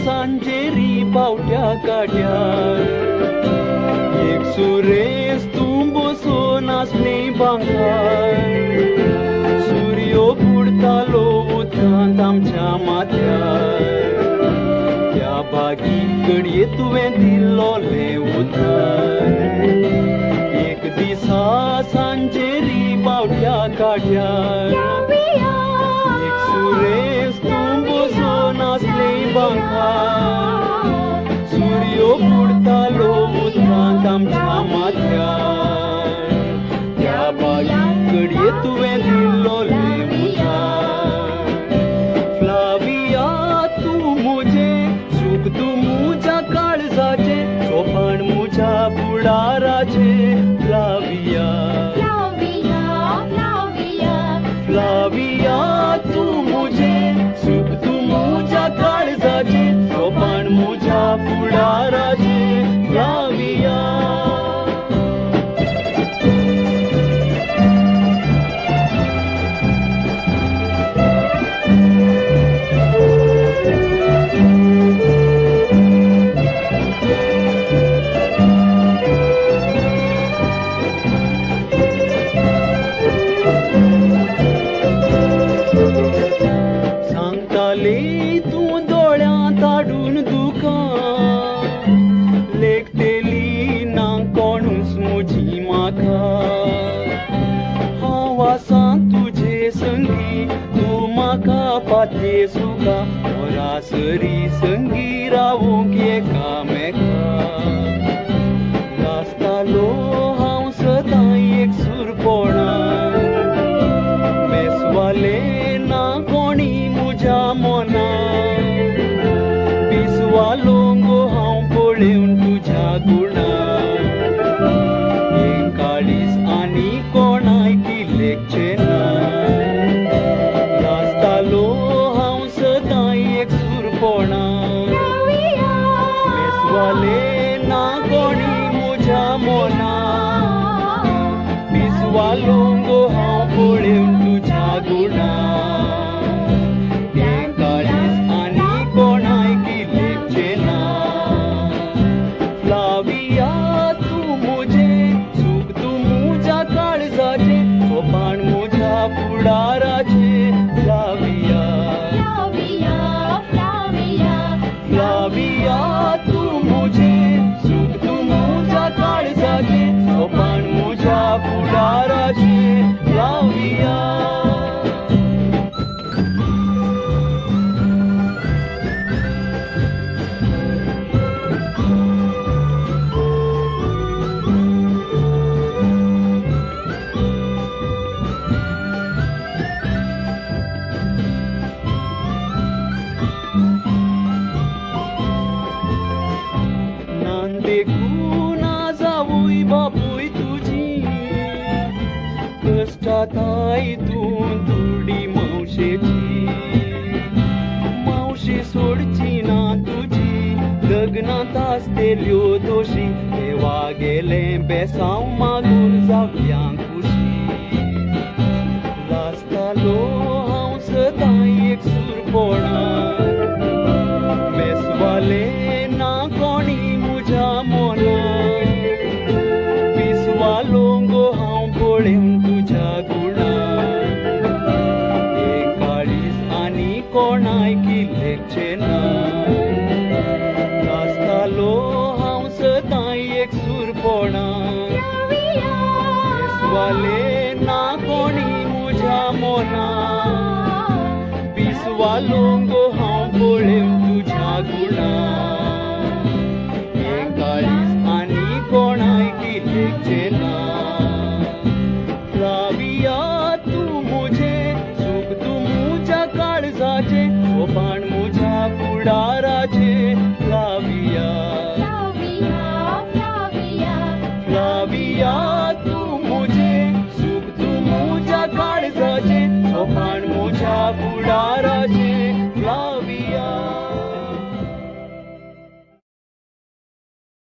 सांजेरी पावट्या काट्यार एक सुरेश तूं बसून आसली भांगार सूर्यो बुडतालो उदकांत आमच्या माथ्यार त्या बागी कडये तुवें दिल्लोलें उतर एक दिसा सांजेरी पावट्या काट्यार एक सुरेश तूं बसून आसली भांगार सूर्यो बुडतालो उदकांत आमच्या माथ्यार त्या बागी कडये तुवें दिल्लोलें उतर फ्लाविया तूं मुजें सूख तूं मुज्या काळजाचें सोपान मुज्या फुडाराचें फ्लाविया फ्लाविया तूं मुजें सूख तूं मुज्या काळजाचें सोपान मुज्या फुडाराचें फ्लाविया सांगताली तूं दोळ्यांत हाडून दुकां लेखतेली ना कोणूच म्हजी म्हाका हांव आसां तुजे संगी तूं म्हाका पातये सुका मोरासरी संगी रावूंक एकामेकाक नाचतालो हांव सदां एक सुरपणान बेसवाले ना कोणी मुज्या मोनान बिसवालोंगो हांव पळेवन तुज्या गुणान हें काळीज आनी कोणाय लेखचें ना नाचतालो हांव सदां एक सुरपणान बेसवाले ना कोणी मुज्या मोनान बिसवालोंगो हांव पळेवन तुज्या गुणान फ्लाविया तूं मुजें सूख तूं मुज्या काळजाचें सोपान मुज्या फुडाराचें फ्लाविया देखून जावूय बापूय तुजी कश्टात हातून थोडी मावशेची मावशी सोडची ना तुजी लग्नांत आसतेल्यो दोशी देवा गेलें बेसांव मागून जावया खुशी लाजतालो हांव सदां एक सुरपणान बेसवाले ना कोणी मुज्या मोनान बिसवालोंगो हांव पळेवन तुज्या गुणान हें काळीज आनी कोणाय लेखचें ना नाचतालो हांव सदां एक सुरपणान बेसवाले